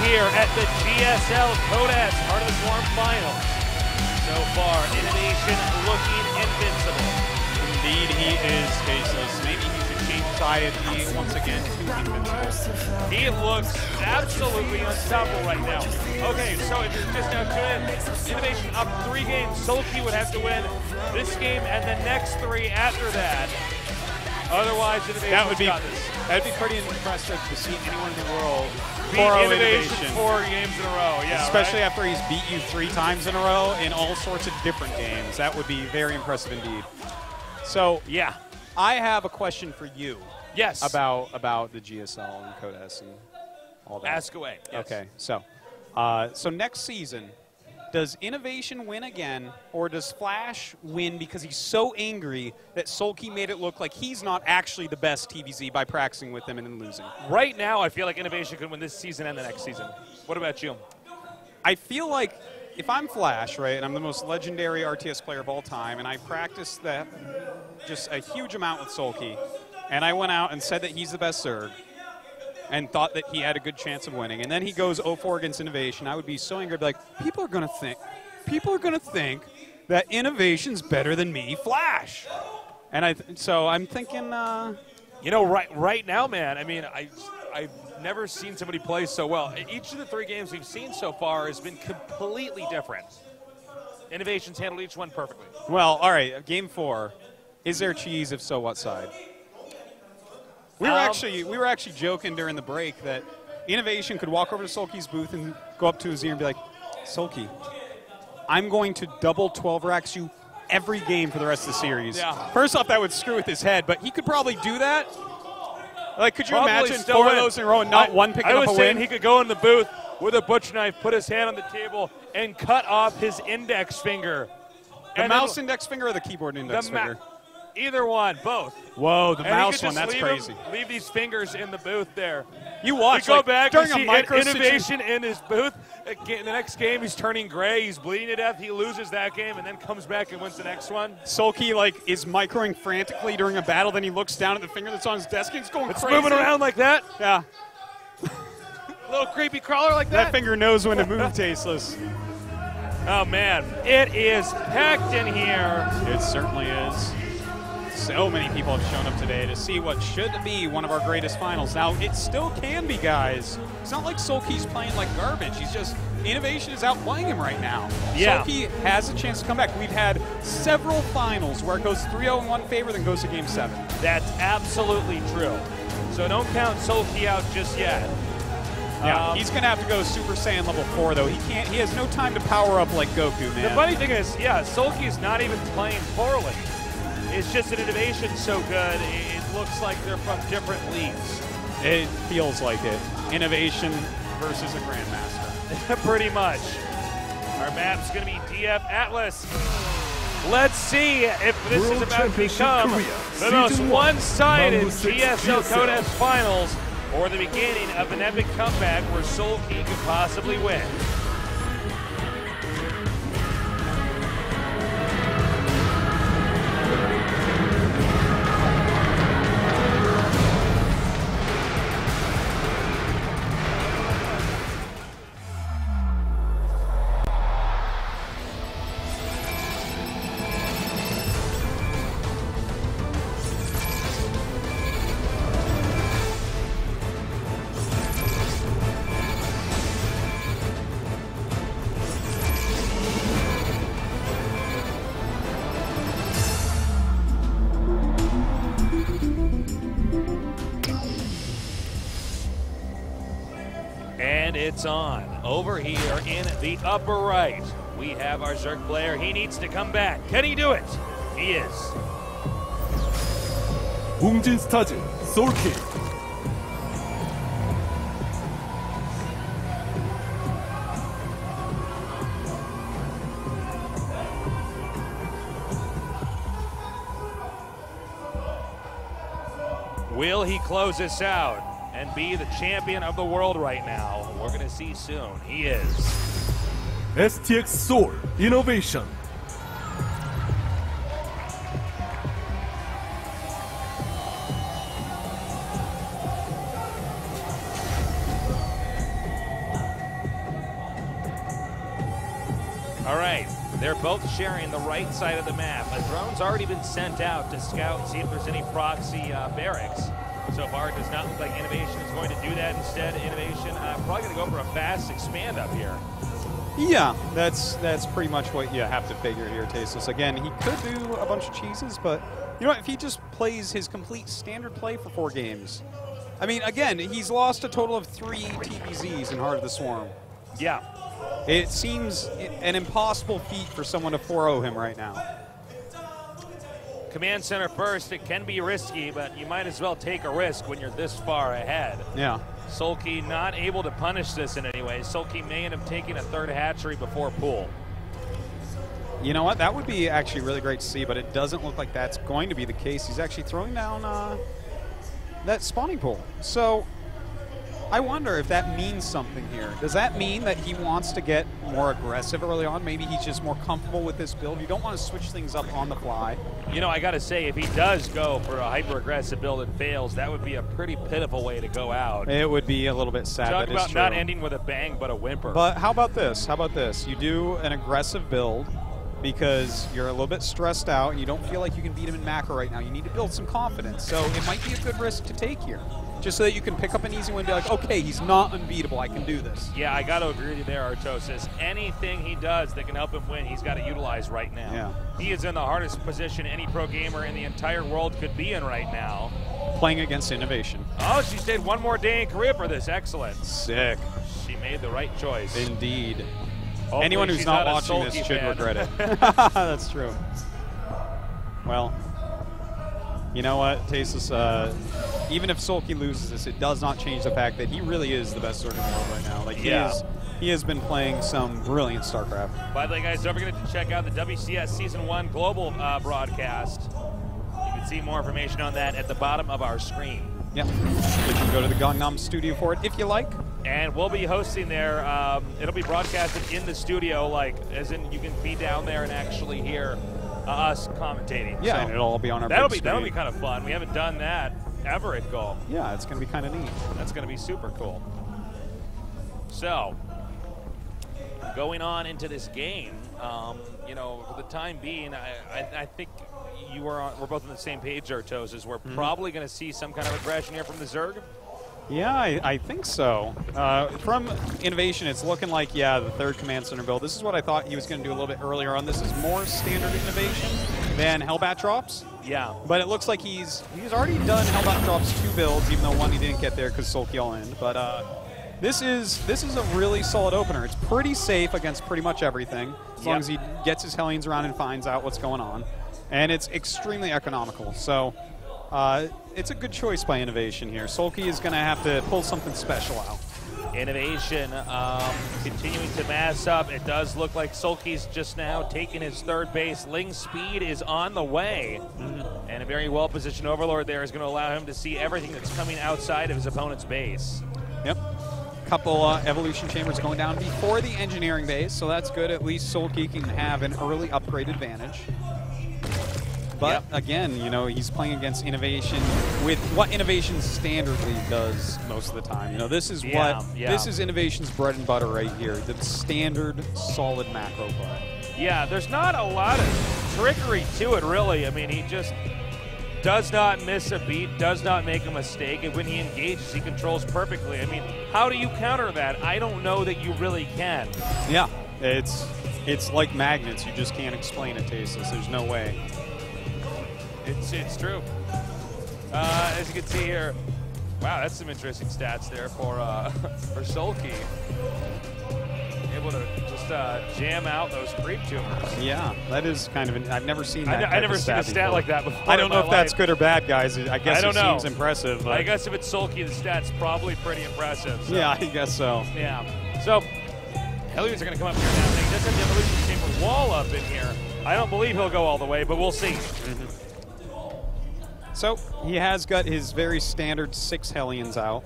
here at the GSL Codas Heart of the Swarm Finals. So far, InnoVation looking invincible. Indeed, he is faceless. Maybe he should change his IFE once again to invincible. He looks absolutely unstoppable right now. Okay, so if you're just now tuned in, InnoVation up 3 games. Soulkey would have to win this game and the next 3 after that. Otherwise, InnoVation's got this. That'd be pretty impressive to see anyone in the world beat InnoVation 4 games in a row. Yeah, especially right? after he's beat you 3 times in a row in all sorts of different games. That would be very impressive indeed. So yeah, I have a question for you. Yes. About the GSL and Codas and all that. Ask away. Yes. Okay. So next season, does InnoVation win again, or does Flash win because he's so angry that Soulkey made it look like he's not actually the best TVZ by practicing with him and then losing? Right now, I feel like InnoVation could win this season and the next season. What about you? I feel like if I'm Flash, right, and I'm the most legendary RTS player of all time, and I practiced that just a huge amount with Soulkey, and I went out and said that he's the best Zerg, and thought that he had a good chance of winning, and then he goes 0-4 against InnoVation, I would be so angry. I'd be like, people are going to think that InnoVation's better than me, Flash. And so I'm thinking, you know, right now, man, I mean, I've never seen somebody play so well. Each of the 3 games we've seen so far has been completely different. InnoVation's handled each one perfectly. Well, all right, game 4. Is there cheese? If so, what side? We were actually joking during the break that InnoVation could walk over to Soulkey's booth and go up to his ear and be like, Soulkey, I'm going to double 12 racks you every game for the rest of the series. Yeah. First off, that would screw with his head, but he could probably do that. Like, could you Probably imagine still 4 of win. those in a row and not one picking up a win? I was saying he could go in the booth with a butcher knife, put his hand on the table, and cut off his index finger. The mouse index finger or the keyboard index finger? Either one, both. Whoa, the mouse one, that's crazy. Leave these fingers in the booth there. You watch, go back during and see a micro InnoVation in his booth. The next game, he's turning gray. He's bleeding to death. He loses that game and then comes back and wins the next one. Soulkey, like, is microing frantically during a battle. Then he looks down at the finger that's on his desk. And it's going crazy. Moving around like that. Yeah. Little creepy crawler like that. That finger knows when to move, Tasteless. Oh, man. It is packed in here. It certainly is. So many people have shown up today to see what should be one of our greatest finals. Now, it still can be, guys. It's not like Soulkey's playing like garbage. He's just, InnoVation is outplaying him right now. Yeah. Soulkey has a chance to come back. We've had several finals where it goes 3-0 in one favor, then goes to Game 7. That's absolutely true. So don't count Soulkey out just yet. Yeah, he's going to have to go Super Saiyan level 4, though. He has no time to power up like Goku, man. The funny thing is, yeah, Soulkey's not even playing poorly. It's just that InnoVation's so good, it looks like they're from different leagues. It feels like it. InnoVation versus a Grandmaster. Pretty much. Our map's going to be DF Atlas. Let's see if this is about to become the most one-sided GSL Codas Finals, or the beginning of an epic comeback where Soulkey could possibly win. And it's on. Over here in the upper right, we have our Zerg player. He needs to come back. Can he do it? He is. 웅진 스타즈 소울키. Will he close this out and be the champion of the world right now? We're going to see soon. He is. STX Soul InnoVation. They're both sharing the right side of the map. A drone's already been sent out to scout and see if there's any proxy barracks. So far, it does not look like InnoVation is going to do that. Instead, InnoVation probably going to go for a fast expand up here. Yeah, that's pretty much what you have to figure here, Tasteless. Again, he could do a bunch of cheeses, but you know what? If he just plays his complete standard play for 4 games, I mean, again, he's lost a total of 3 TBZs in Heart of the Swarm. Yeah. It seems an impossible feat for someone to 4-0 him right now. Command center first, it can be risky, but you might as well take a risk when you're this far ahead. Yeah. Soulkey not able to punish this in any way. Soulkey may end up taking a 3rd hatchery before pool. You know what? That would be actually really great to see, but it doesn't look like that's going to be the case. He's actually throwing down that spawning pool. So I wonder if that means something here. Does that mean that he wants to get more aggressive early on? Maybe he's just more comfortable with this build. You don't want to switch things up on the fly. You know, I got to say, if he does go for a hyper-aggressive build and fails, that would be a pretty pitiful way to go out. It would be a little bit sad. Talk that about is true. not ending with a bang, but a whimper. But how about this? How about this? You do an aggressive build because you're a little bit stressed out and you don't feel like you can beat him in macro right now. You need to build some confidence. So it might be a good risk to take here, just so that you can pick up an easy win and be like, okay, he's not unbeatable. I can do this. Yeah, I got to agree with you there, Artosis. Anything he does that can help him win, he's got to utilize right now. Yeah. He is in the hardest position any pro gamer in the entire world could be in right now. Playing against InnoVation. Oh, she stayed one more day in Korea for this. Excellent. Sick. She made the right choice. Indeed. Hopefully Anyone who's she's not a watching this Soulkey should fan. regret it. That's true. Well, you know what, Tasteless, even if Soulkey loses this, it does not change the fact that he really is the best Zerg in the world right now. Like, he has been playing some brilliant StarCraft. By the way, guys, don't forget to check out the WCS Season 1 global broadcast. You can see more information on that at the bottom of our screen. Yep. You can go to the Gangnam studio for it if you like. And we'll be hosting there. It'll be broadcasted in the studio, like, as in you can be down there and actually hear us commentating. Yeah, so and it'll all be on our that'll big be screen. kind of fun. We haven't done that ever at Goal. Yeah, it's going to be kind of neat. That's going to be super cool. So, going on into this game, you know, for the time being, I think we're both on the same page there, Toes, we're probably going to see some kind of aggression here from the Zerg. Yeah, I think so. From InnoVation, it's looking like, yeah, the 3rd command center build. This is what I thought he was going to do a little bit earlier on. This is more standard InnoVation than Hellbat drops. Yeah. But it looks like he's already done Hellbat drops 2 builds, even though one he didn't get there because Soulkey all in. But this is a really solid opener. It's pretty safe against pretty much everything, as long as he gets his Hellions around and finds out what's going on. And it's extremely economical. So it's a good choice by InnoVation here. Soulkey is going to have to pull something special out. InnoVation continuing to mass up. It does look like Soulkey's just now taking his 3rd base. Ling Speed is on the way. And a very well-positioned Overlord there is going to allow him to see everything that's coming outside of his opponent's base. Yep. Couple evolution chambers going down before the engineering base, so that's good. At least Soulkey can have an early upgrade advantage. But again, you know, he's playing against InnoVation with what InnoVation standardly does most of the time. You know, this is this is InnoVation's bread and butter right here. The standard solid macro play. Yeah, there's not a lot of trickery to it, really. I mean, he just does not miss a beat, does not make a mistake, and when he engages, he controls perfectly. I mean, how do you counter that? I don't know that you really can. Yeah, it's like magnets. You just can't explain it, Tasteless. There's no way. It's true. As you can see here, wow, that's some interesting stats there for Soulkey. Able to just jam out those creep tumors. Yeah, that is kind of I've never seen that. I've never seen a stat like that before. I don't know if that's good or bad, guys. I guess it seems impressive. But I guess if it's Soulkey, the stat's probably pretty impressive. So. Yeah, I guess so. Yeah. So, Hellions are going to come up here now. He does have the evolution chamber wall up in here. I don't believe he'll go all the way, but we'll see. So he has got his very standard 6 Hellions out.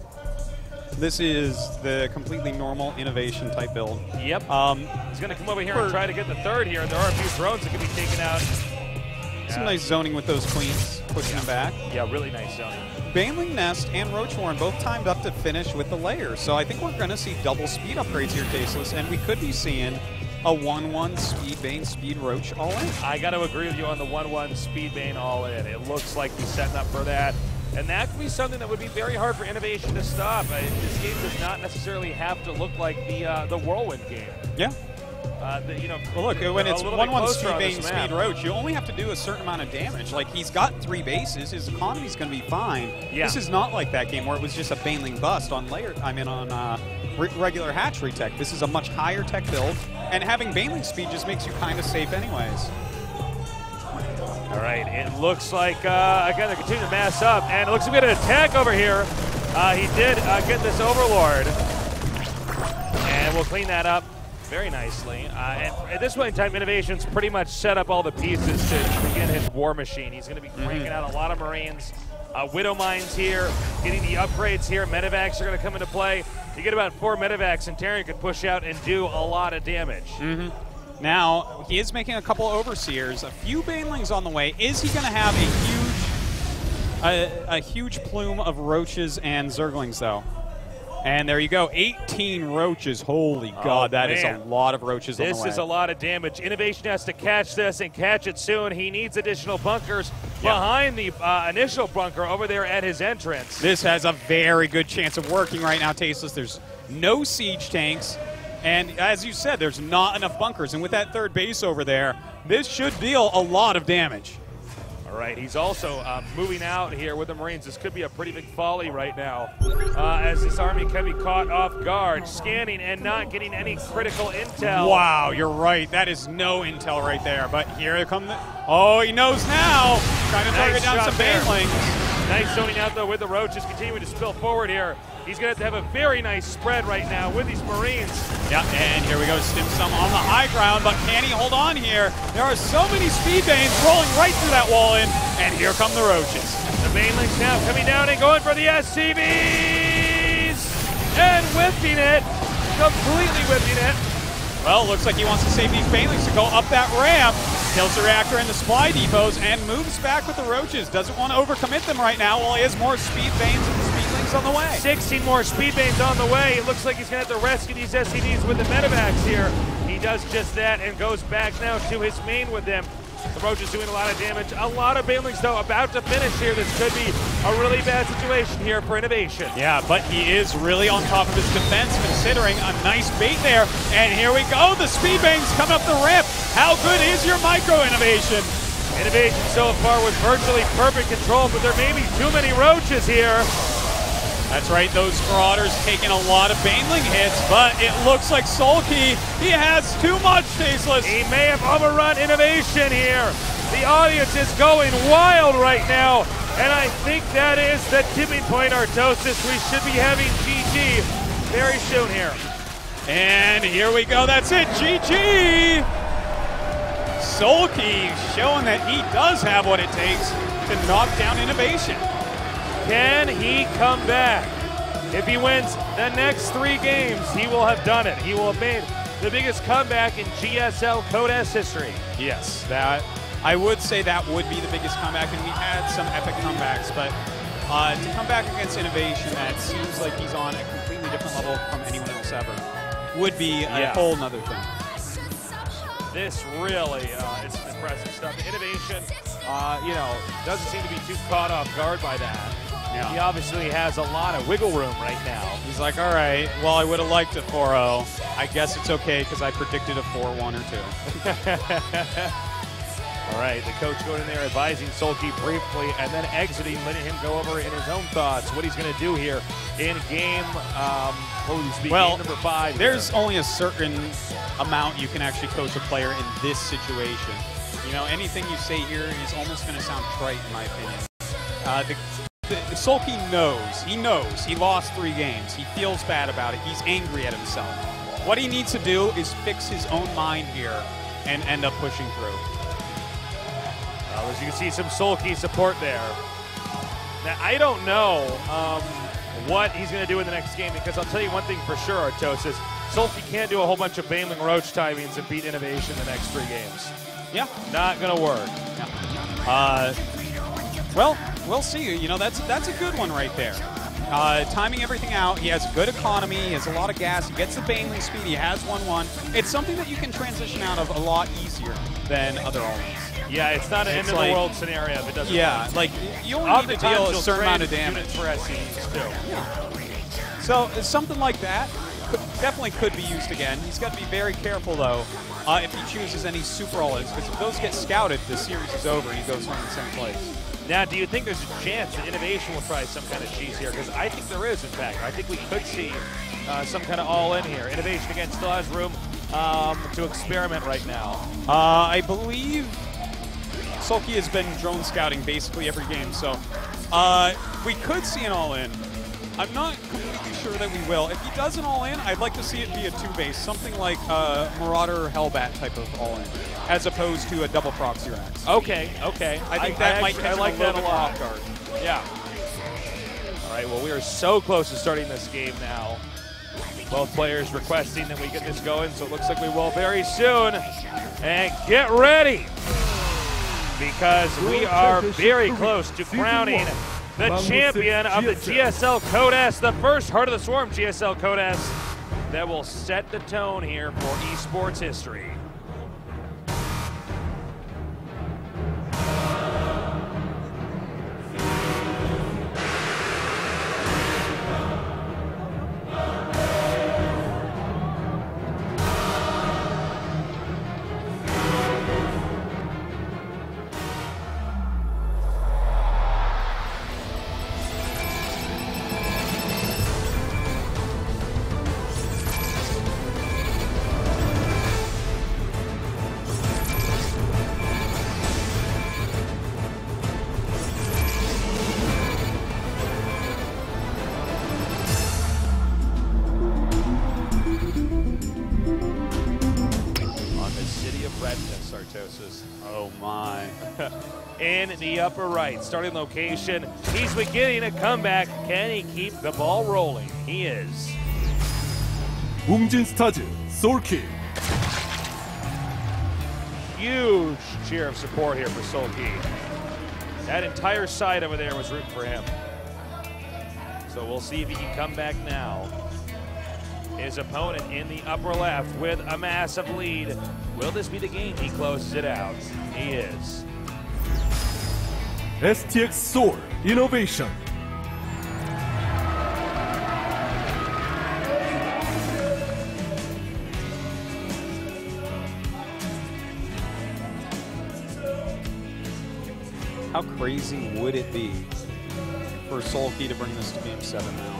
This is the completely normal InnoVation type build. Yep. He's going to come over here and try to get the 3rd here. There are a few drones that can be taken out. Some nice zoning with those queens, pushing them back. Yeah, really nice zoning. Baneling Nest and Roach Warren both timed up to finish with the layers. So I think we're going to see double speed upgrades here, Tasteless, and we could be seeing a 1-1 Speed Bane, Speed Roach all in. I got to agree with you on the 1-1 Speed Bane all in. It looks like he's setting up for that. And that could be something that would be very hard for InnoVation to stop. This game does not necessarily have to look like the Whirlwind game. Yeah. Well, look, when it's 1-1 Speed Bane, Speed Roach, you only have to do a certain amount of damage. Like, he's got 3 bases. His economy's going to be fine. Yeah. This is not like that game where it was just a Baneling bust on regular hatchery tech. This is a much higher tech build, and having Baneling speed just makes you kind of safe anyways. All right, it looks like, again, they continue to mass up, and it looks like we got an attack over here. He did get this Overlord, and we'll clean that up very nicely. And at this point in time, InnoVation's pretty much set up all the pieces to begin his war machine. He's going to be cranking out a lot of Marines. Widow Mines here, getting the upgrades here. Medivacs are going to come into play. You get about 4 Medivacs, and Tarion could push out and do a lot of damage. Now, he is making a couple Overseers, a few Banelings on the way. Is he going to have a huge plume of Roaches and Zerglings, though? And there you go, 18 Roaches. Holy God, that is a lot of Roaches on the way. This is a lot of damage. InnoVation has to catch this and catch it soon. He needs additional bunkers behind the initial bunker over there at his entrance. This has a very good chance of working right now, Tasteless. There's no siege tanks. And as you said, there's not enough bunkers. And with that 3rd base over there, this should deal a lot of damage. All right, he's also moving out here with the Marines. This could be a pretty big folly right now as this army can be caught off guard, scanning and not getting any critical intel. Wow, you're right. That is no intel right there. But here come the... Oh, he knows now. Trying to target down some Banelings. Nice zoning out, though, with the Roaches continuing to spill forward here. He's going to have a very nice spread right now with these Marines. Yeah, and here we go, Stimsum on the high ground, but can he hold on here? There are so many Speed Banes rolling right through that wall in, and here come the Roaches. The Banelings now coming down and going for the SCVs! And whipping it, completely whipping it. Well, looks like he wants to save these Banelings to go up that ramp. Kills the reactor and the supply depots and moves back with the Roaches. Doesn't want to overcommit them right now while he has more Speed Banes and Speedlings on the way. 16 more Speed Banes on the way. It looks like he's going to have to rescue these SCVs with the Medivacs here. He does just that and goes back now to his main with them. The Roaches doing a lot of damage. A lot of Banelings, though, about to finish here. This could be a really bad situation here for InnoVation. Yeah, but he is really on top of his defense, considering a nice bait there. And here we go. The Speed Banes coming up the ramp. How good is your micro InnoVation? InnoVation so far with virtually perfect control, but there may be too many Roaches here. That's right, those Marauders taking a lot of Baneling hits, but it looks like Soulkey, he has too much, Tasteless. He may have overrun InnoVation here. The audience is going wild right now, and I think that is the tipping point, Artosis. We should be having GG very soon here. And here we go, that's it, GG! Soulkey showing that he does have what it takes to knock down InnoVation. Can he come back? If he wins the next 3 games, he will have done it. He will have made the biggest comeback in GSL Code S history. Yes, that I would say that would be the biggest comeback, and we had some epic comebacks, but to come back against InnoVation, that seems like he's on a completely different level from anyone else ever, would be a whole nother thing. This really is some impressive stuff. InnoVation, doesn't seem to be too caught off guard by that. Yeah. He obviously has a lot of wiggle room right now. He's like, all right, well, I would have liked a 4-0. I guess it's okay because I predicted a 4-1 or 2. All right, the coach going in there advising Soulkey briefly and then exiting, letting him go over in his own thoughts what he's going to do here in game, game number 5. There's only a certain amount you can actually coach a player in this situation. You know, anything you say here is almost going to sound trite in my opinion. Soulkey knows. He knows. He lost 3 games. He feels bad about it. He's angry at himself. What he needs to do is fix his own mind here and end up pushing through. Well, as you can see, some Soulkey support there. Now, I don't know what he's going to do in the next game, because I'll tell you one thing for sure, Artosis. Soulkey can't do a whole bunch of Baneling Roach timings and beat InnoVation the next 3 games. Yeah. Not going to work. Yeah. Well, we'll see. You know, that's a good one right there. timing everything out. He has good economy. He has a lot of gas. He gets the Baneling speed. He has 1-1. It's something that you can transition out of a lot easier than other all-ins. Yeah, it's not an end-of-the-world scenario if it doesn't work. Like, you only need to deal a certain amount of damage. For SCs, too. Yeah. So, something like that definitely could be used again. He's got to be very careful, though, if he chooses any super all-ins, because if those get scouted, the series is over and he goes home in second place. Now, do you think there's a chance that InnoVation will try some kind of cheese here? Because I think there is, in fact. I think we could see some kind of all-in here. InnoVation, again, still has room to experiment right now. I believe Soulkey has been drone scouting basically every game, so we could see an all-in. I'm not completely sure that we will. If he does an all-in, I'd like to see it be a 2-base, something like Marauder Hellbat type of all-in, as opposed to a double proxy racks. Okay. I think that might I like that a lot. off guard. Yeah. All right, well, we are so close to starting this game now. Both players requesting that we get this going, so it looks like we will very soon. And get ready, because we are very close to crowning the champion of the GSL Code S, the first Heart of the Swarm GSL Code S that will set the tone here for esports history. Oh my. In the upper right, starting location. He's beginning a comeback. Can he keep the ball rolling? He is. 웅진 스타즈 Soulkey. Huge cheer of support here for Soulkey. That entire side over there was rooting for him. So we'll see if he can come back now. His opponent in the upper left with a massive lead. Will this be the game he closes it out? He is. STX Soul InnoVation. How crazy would it be for Soulkey to bring this to Game 7 now?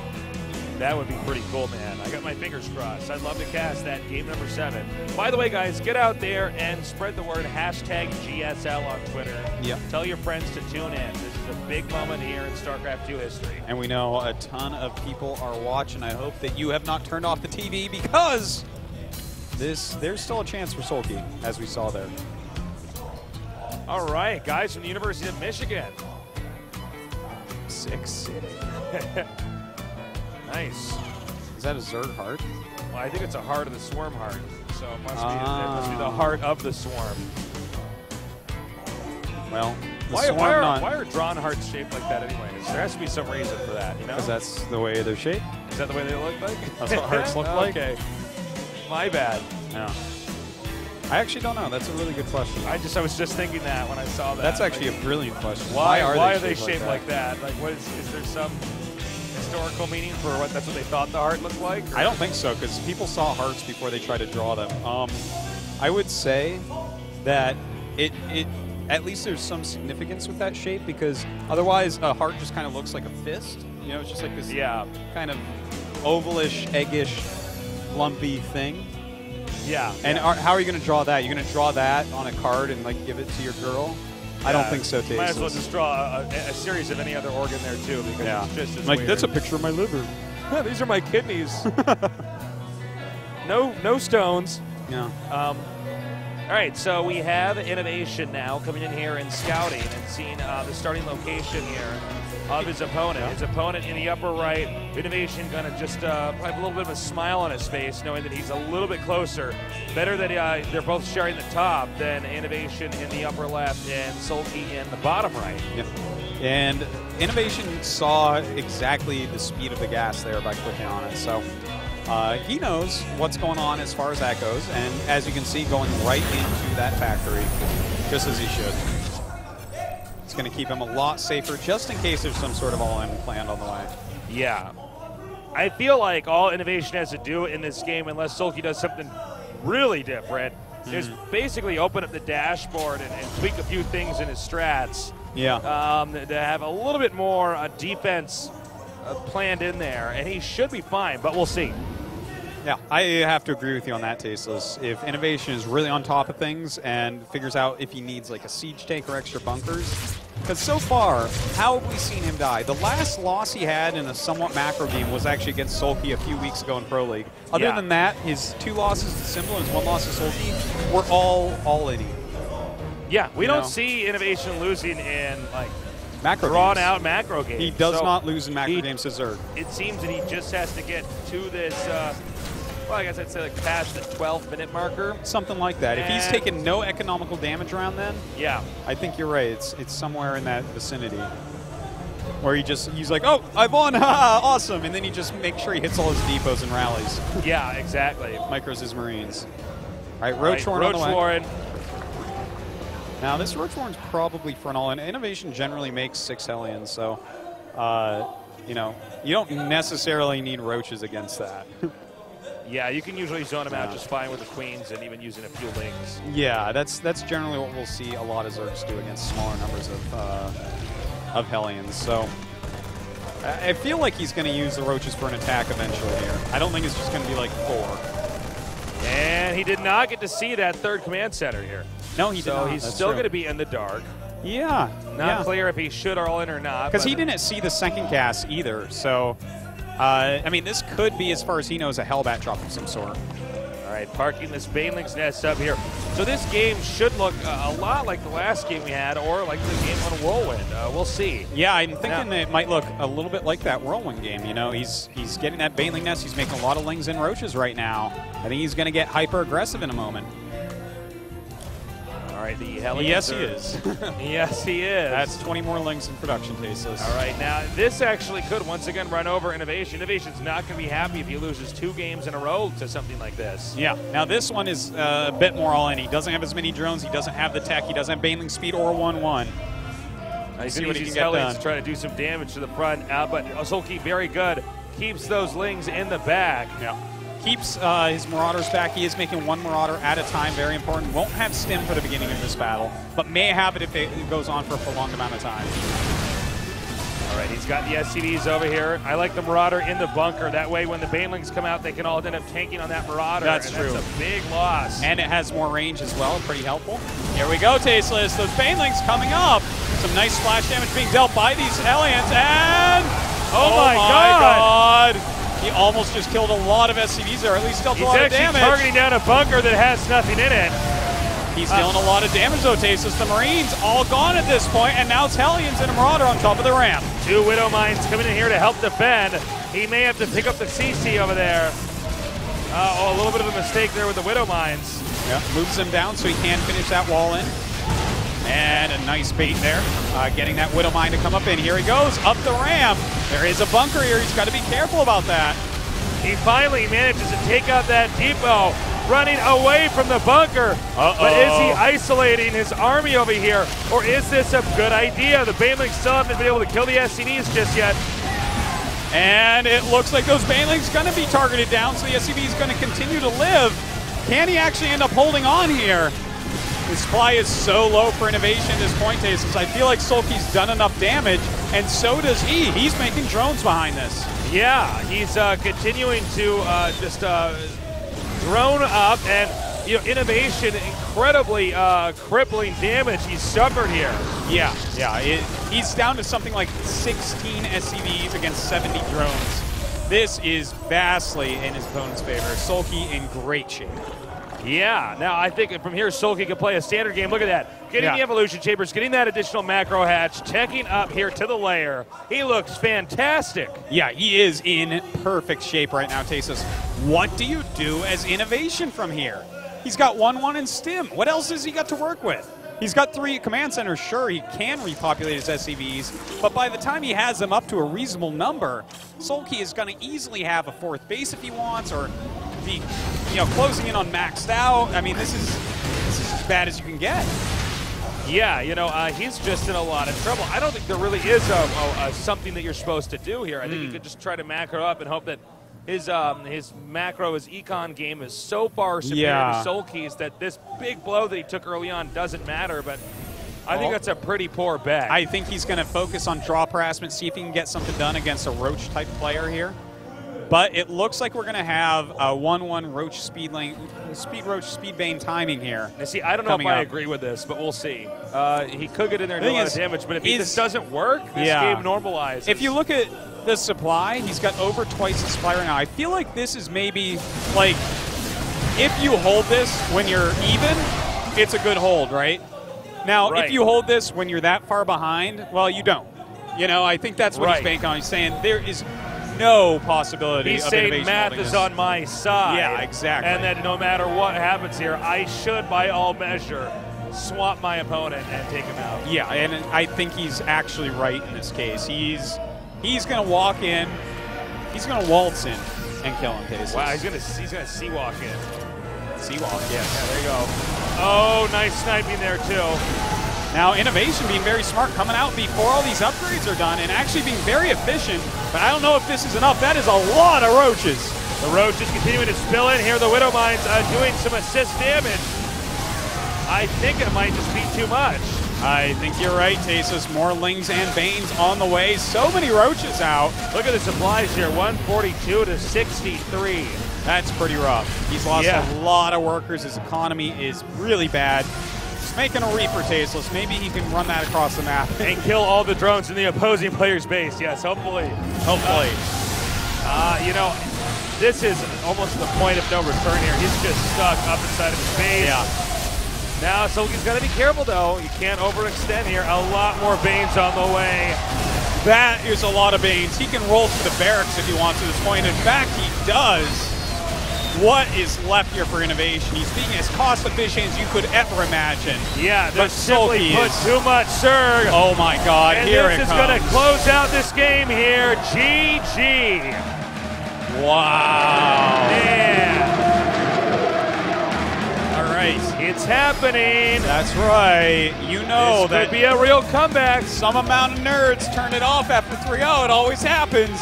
That would be pretty cool, man. I got my fingers crossed. I'd love to cast that game number 7. By the way, guys, get out there and spread the word. Hashtag GSL on Twitter. Yep. Tell your friends to tune in. This is a big moment here in StarCraft 2 history. And we know a ton of people are watching. I hope that you have not turned off the TV, because there's still a chance for Soulkey, as we saw there. All right, guys from the University of Michigan. 6 City. Nice. Is that a Zerg heart? Well, I think it's a Heart of the Swarm heart. So it must be the Heart of the Swarm. Well, why are drawn hearts shaped like that anyways? There has to be some reason for that, you know? Because that's the way they're shaped. Is that the way they look like? That's what hearts look like? Okay. My bad. Yeah. I actually don't know. That's a really good question. I was just thinking that when I saw that. That's actually a brilliant question. Why are they shaped like that? Like, what is there some historical meaning for that's what they thought the heart looked like? Or? I don't think so, because people saw hearts before they tried to draw them. I would say that it at least there's some significance with that shape, because otherwise a heart just kind of looks like a fist. You know, it's just like this kind of ovalish, eggish, lumpy thing. Yeah. And how are you going to draw that? You're going to draw that on a card and like give it to your girl? I don't think so, Tasteless. Might as well just draw a series of any other organ there too, because it's just as like weird. That's a picture of my liver. These are my kidneys. No stones. Yeah. All right, so we have InnoVation now coming in here and scouting and seeing the starting location here of his opponent. His opponent in the upper right. InnoVation going to just have a little bit of a smile on his face, knowing that he's a little bit closer. Better that they're both sharing the top than InnoVation in the upper left and Soulkey in the bottom right. Yep. And InnoVation saw exactly the speed of the gas there by clicking on it. So he knows what's going on as far as that goes. And as you can see, going right into that factory, just as he should. It's going to keep him a lot safer, just in case there's some sort of all-in planned on the way. Yeah. I feel like all InnoVation has to do in this game, unless Soulkey does something really different, is basically open up the dashboard and tweak a few things in his strats. Yeah. To have a little bit more defense planned in there, and he should be fine, but we'll see. Yeah, I have to agree with you on that, Tasteless. If InnoVation is really on top of things and figures out if he needs like a siege tank or extra bunkers, because so far, how have we seen him die? The last loss he had in a somewhat macro game was actually against Soulkey a few weeks ago in Pro League. Other than that, his 2 losses to Symbol and his 1 loss to Soulkey were all in. Yeah, we don't see InnoVation losing in like macro drawn-out macro games. He does not lose in macro games to Zerg. It seems that he just has to get to this, well, I guess I'd say like past the 12-minute marker. Something like that. If he's taken no economical damage around then, yeah, I think you're right. It's somewhere in that vicinity. Where he's like, oh, I won, awesome. And then he just makes sure he hits all his depots and rallies. Yeah, exactly. Micros his Marines. All right, Roach Warren on the way. Warren. Now, this Roach Warren's probably for an all-in. InnoVation generally makes 6 Hellions, so, you know, you don't necessarily need Roaches against that. Yeah, you can usually zone them out just fine with the Queens and even using a few Lings. Yeah, that's generally what we'll see a lot of Zergs do against smaller numbers of Hellions. So I feel like he's going to use the Roaches for an attack eventually here. I don't think it's just going to be like 4. And he did not get to see that 3rd command center here. No, he did not. So he's still going to be in the dark. Yeah. Not clear if he should all in or not. Because he didn't see the 2nd cast either, so... I mean, this could be, as far as he knows, a Hellbat drop of some sort. All right, parking this Baneling's Nest up here. So this game should look a lot like the last game we had, or like the game on Whirlwind. We'll see. Yeah, I'm thinking it might look a little bit like that Whirlwind game. You know, he's getting that Baneling Nest. He's making a lot of Lings and Roaches right now. I think he's going to get hyper-aggressive in a moment. All right, the Hellions. Yes, he is. Yes, he is. That's 20 more Lings in production, Tasteless. All right, now this actually could once again run over InnoVation. InnoVation's not going to be happy if he loses 2 games in a row to something like this. Yeah. Now this one is a bit more all-in. He doesn't have as many drones. He doesn't have the tech. He doesn't have Baneling speed or 1-1. I see what he can get done. To try to do some damage to the front, but Soulkey very good. Keeps those Lings in the back. Yeah. Keeps his Marauders back. He is making 1 Marauder at a time, very important. Won't have Stim for the beginning of this battle, but may have it if it goes on for a prolonged amount of time. All right, he's got the SCVs over here. I like the Marauder in the bunker. That way when the Banelings come out, they can all end up tanking on that Marauder. That's true. That's a big loss. And it has more range as well, pretty helpful. Here we go, Tasteless. Those Banelings coming up. Some nice splash damage being dealt by these Hellions, and... Oh my God! He almost just killed a lot of SCVs there, at least dealt a lot of damage. He's actually targeting down a bunker that has nothing in it. He's dealing a lot of damage though, Tasteless. The Marines all gone at this point, and now it's Hellions and a Marauder on top of the ramp. 2 Widow Mines coming in here to help defend. He may have to pick up the CC over there. A little bit of a mistake there with the Widow Mines. Yeah, moves him down so he can finish that wall in. And a nice bait there, getting that Widow Mine to come up in. Here he goes, up the ramp. There is a bunker here. He's got to be careful about that. He finally manages to take out that depot, running away from the bunker. But is he isolating his army over here, or is this a good idea? The Banelings still haven't been able to kill the SCVs just yet. And it looks like those Banelings going to be targeted down, so the SCV is going to continue to live. Can he actually end up holding on here? The supply is so low for InnoVation at this point, Tasteless. I feel like Soulkey's done enough damage, and so does he. He's making drones behind this. Yeah, he's continuing to just drone up, and InnoVation, incredibly crippling damage he's suffered here. Yeah. He's down to something like 16 SCVs against 70 drones. This is vastly in his opponent's favor. Soulkey in great shape. Yeah, now I think from here Soulkey can play a standard game. Look at that. Getting the evolution chambers, getting that additional macro hatch, checking up here to the layer. He looks fantastic. Yeah, he is in perfect shape right now, Tasus. What do you do as InnoVation from here? He's got 1-1 in Stim. What else has he got to work with? He's got 3 command centers. Sure, he can repopulate his SCVs, but by the time he has them up to a reasonable number, Soulkey is going to easily have a 4th base if he wants, or be, closing in on maxed out. I mean, this is as bad as you can get. Yeah, he's just in a lot of trouble. I don't think there really is something that you're supposed to do here. I think you could just try to macro up and hope that his macro, his econ game is so far superior to Soulkey's that this big blow that he took early on doesn't matter, but I think that's a pretty poor bet. I think he's going to focus on drop harassment, see if he can get something done against a Roach-type player here. But it looks like we're going to have a 1-1 Roach speed Roach speed bane timing here. Now, see, I don't know if I agree with this, but we'll see. He could get in there and do a lot of damage, but if this doesn't work, this game normalizes. If you look at the supply, he's got over twice the supply right now. I feel like this is maybe like if you hold this when you're even, it's a good hold, right? Now, if you hold this when you're that far behind, well, you don't. I think that's what he's banking on. He's saying there is no possibility He's of saying InnoVation math holding is this. on my side. Yeah, exactly. And that no matter what happens here, I should, by all measure, swamp my opponent and take him out. Yeah, and I think he's actually right in this case. He's going to walk in, he's going to waltz in and kill him, Tasus. Wow, he's going to sea-walk in. Sea-walk, yeah, there you go. Oh, nice sniping there, too. Now, InnoVation being very smart, coming out before all these upgrades are done and actually being very efficient, but I don't know if this is enough. That is a lot of roaches. The roaches continuing to spill in here. The Widow Mines doing some assist damage. I think it might just be too much. I think you're right, Tasus. More Lings and Banes on the way. So many roaches out. Look at the supplies here, 142 to 63. That's pretty rough. He's lost a lot of workers. His economy is really bad. Making a Reaper tasteless. Maybe he can run that across the map. And kill all the drones in the opposing player's base. Yes, hopefully. Hopefully. This is almost the point of no return here. He's just stuck up inside of his base. Yeah. Now, Soulkey's got to be careful, though. You can't overextend here. A lot more Banes on the way. That is a lot of Banes. He can roll to the barracks if he wants at this point. In fact, he does. What is left here for InnoVation? He's being as cost efficient as you could ever imagine. Yeah, there's simply put too much Surg. Oh my God, and here it this comes. is going to close out this game here. GG. Wow. Man. All right. It's happening. That's right. You know this could be a real comeback. Some amount of nerds turn it off after 3-0. It always happens.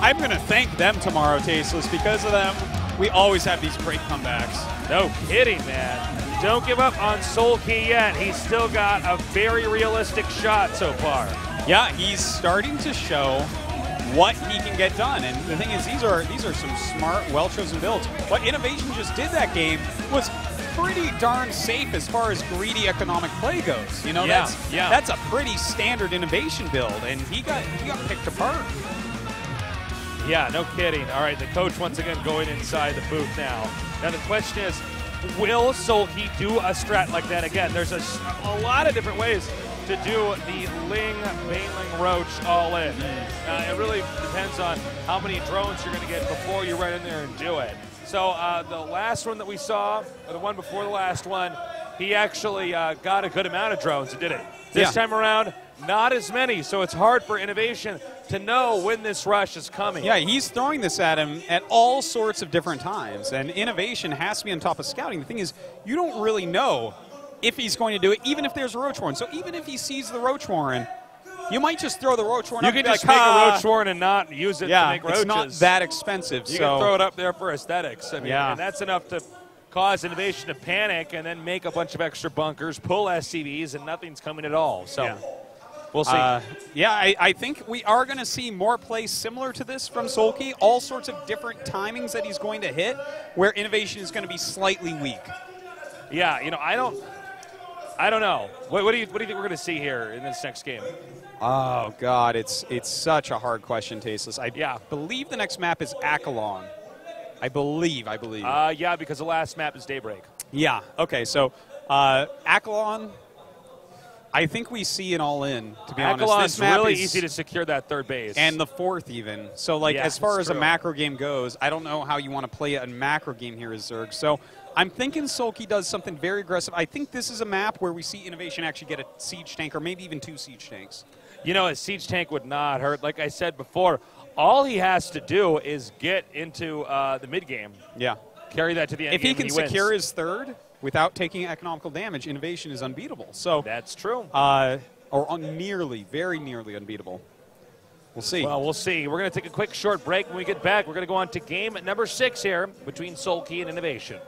I'm going to thank them tomorrow, Tasteless. Because of them, we always have these great comebacks. No kidding, man. Don't give up on Soulkey yet. He's still got a very realistic shot so far. Yeah, he's starting to show what he can get done. And the thing is, these are some smart, well-chosen builds. What InnoVation just did that game was pretty darn safe as far as greedy economic play goes. That's a pretty standard InnoVation build, and he got picked apart. Yeah, no kidding. All right, the coach once again going inside the booth now. Now the question is, will Soulkey do a strat like that again? There's a lot of different ways to do the Baneling Roach all in. It really depends on how many drones you're going to get before you run in there and do it. So the last one that we saw, or the one before the last one, he actually got a good amount of drones and did it. This time around, not as many, so it's hard for InnoVation to know when this rush is coming. Yeah, he's throwing this at him at all sorts of different times, and InnoVation has to be on top of scouting. The thing is, you don't really know if he's going to do it, even if there's a Roach Warren. So even if he sees the Roach Warren, you might just throw the Roach Warren up. You can just make a Roach Warren and not use it to make roaches. It's not that expensive. You can throw it up there for aesthetics. I mean, yeah. And that's enough to cause InnoVation to panic and then make a bunch of extra bunkers, pull SCVs, and nothing's coming at all. So we'll see. I think we are going to see more plays similar to this from Soulkey, all sorts of different timings that he's going to hit, where InnoVation is going to be slightly weak. Yeah, I don't know. What do you think we're going to see here in this next game? Oh, God, it's such a hard question, Tasteless. I believe the next map is Akalon. I believe. Yeah, because the last map is Daybreak. Yeah. Okay. So, Akalon, I think we see an all-in. To be honest, Akalon's really easy to secure that third base, and the fourth even. So, like, yeah, as far as true. a macro game goes, I don't know how you want to play a macro game here as Zerg. So, I'm thinking Soulkey does something very aggressive. I think this is a map where we see InnoVation actually get a siege tank, or maybe even 2 siege tanks. You know, a siege tank would not hurt. Like I said before, all he has to do is get into the mid game. Yeah. Carry that to the end If game he can and secure wins. his third without taking economical damage, InnoVation is unbeatable. So That's true. Or very nearly unbeatable. We'll see. Well, we'll see. We're going to take a quick short break. When we get back, we're going to go on to game number 6 here between Soulkey and InnoVation.